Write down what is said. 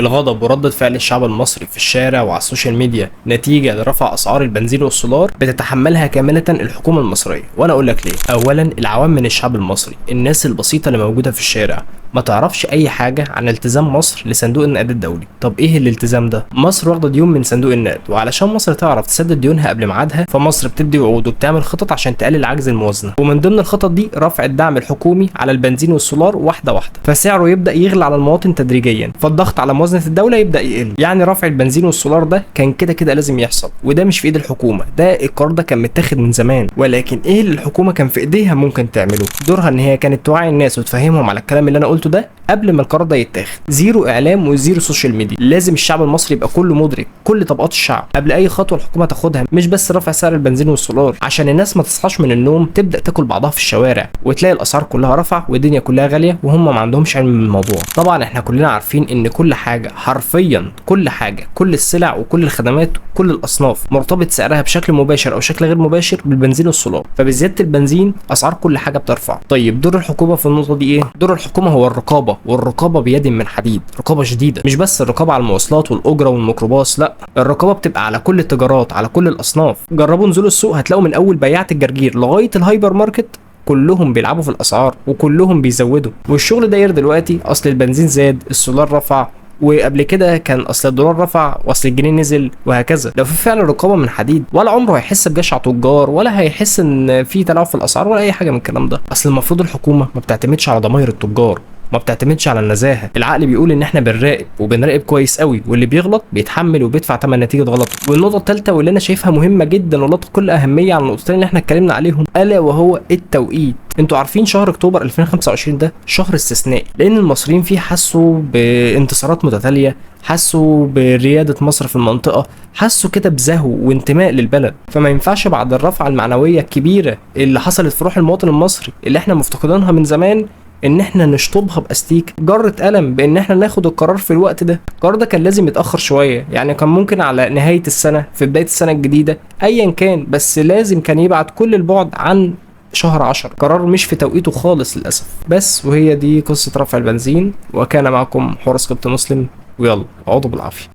الغضب وردة فعل الشعب المصري في الشارع وعلى السوشيال ميديا نتيجة لرفع أسعار البنزين والسولار بتتحملها كاملة الحكومة المصرية، وأنا أقول لك ليه. أولا، العوام من الشعب المصري، الناس البسيطة اللي موجودة في الشارع، ما تعرفش اي حاجه عن التزام مصر لصندوق النقد الدولي. طب ايه الالتزام ده؟ مصر واخده ديون من صندوق النقد، وعلشان مصر تعرف تسدد ديونها قبل ميعادها فمصر بتدي وعود وبتعمل خطط عشان تقلل عجز الموازنه، ومن ضمن الخطط دي رفع الدعم الحكومي على البنزين والسولار واحده واحده، فسعره يبدا يغلى على المواطن تدريجيا، فالضغط على موازنه الدوله يبدا يقل. يعني رفع البنزين والسولار ده كان كده كده لازم يحصل، وده مش في ايد الحكومه، ده القرار ده كان متاخد من زمان. ولكن ايه اللي الحكومه كان في ايديها ممكن تعمله؟ دورها ان هي كانت توعي الناس وتفهمهم على الكلام اللي انا قلته ده قبل ما القرار ده يتاخد. زيرو اعلام وزيرو سوشيال ميديا، لازم الشعب المصري يبقى كله مدرك، كل طبقات الشعب، قبل اي خطوه الحكومه تاخدها، مش بس رفع سعر البنزين والسولار، عشان الناس ما تصحاش من النوم تبدا تاكل بعضها في الشوارع وتلاقي الاسعار كلها رفع والدنيا كلها غاليه وهم ما عندهمش علم بالموضوع. طبعا احنا كلنا عارفين ان كل حاجه، حرفيا كل حاجه، كل السلع وكل الخدمات وكل الاصناف مرتبط سعرها بشكل مباشر او شكل غير مباشر بالبنزين والسولار، فبزياده البنزين اسعار كل حاجه بترفع. طيب دور الحكومه في النقطه دي ايه؟ دور الحكومه هو الرقابه، والرقابه بيد من حديد، رقابه شديده. مش بس الرقابه على المواصلات والاجره والميكروباص، لا، الرقابه بتبقى على كل التجارات، على كل الاصناف. جربوا نزولوا السوق هتلاقوا من اول بياعه الجرجير لغايه الهايبر ماركت كلهم بيلعبوا في الاسعار وكلهم بيزودوا، والشغل داير دلوقتي. اصل البنزين زاد، السولار رفع، وقبل كده كان اصل الدولار رفع واصل الجنيه نزل، وهكذا. لو في فعلا رقابه من حديد ولا عمره هيحس بجشع تجار، ولا هيحس ان في تلاعب في الاسعار ولا اي حاجه من الكلام ده. اصل المفروض الحكومه ما بتعتمدش على ضماير التجار، ما بتعتمدش على النزاهه. العقل بيقول ان احنا بنراقب وبنراقب كويس قوي، واللي بيغلط بيتحمل وبيدفع ثمن نتيجه غلطه. والنقطه الثالثه واللي انا شايفها مهمه جدا ولا تقل اهميه عن النقطتين اللي احنا اتكلمنا عليهم، الا وهو التوقيت. انتوا عارفين شهر اكتوبر 2025 ده شهر استثنائي، لان المصريين فيه حسوا بانتصارات متتاليه، حسوا برياده مصر في المنطقه، حسوا كده بزهو وانتماء للبلد. فما ينفعش بعد الرفعه المعنويه الكبيره اللي حصلت في روح المواطن المصري اللي احنا مفتقدينها من زمان ان احنا نشطبها باستيك جرة قلم بان احنا ناخد القرار في الوقت ده. القرار ده كان لازم يتاخر شويه، يعني كان ممكن على نهايه السنه، في بدايه السنه الجديده، ايا كان، بس لازم كان يبعد كل البعد عن شهر 10. قرار مش في توقيته خالص للاسف. بس وهي دي قصه رفع البنزين، وكان معكم حورس قبط مسلم، ويلا اقعدوا بالعافيه.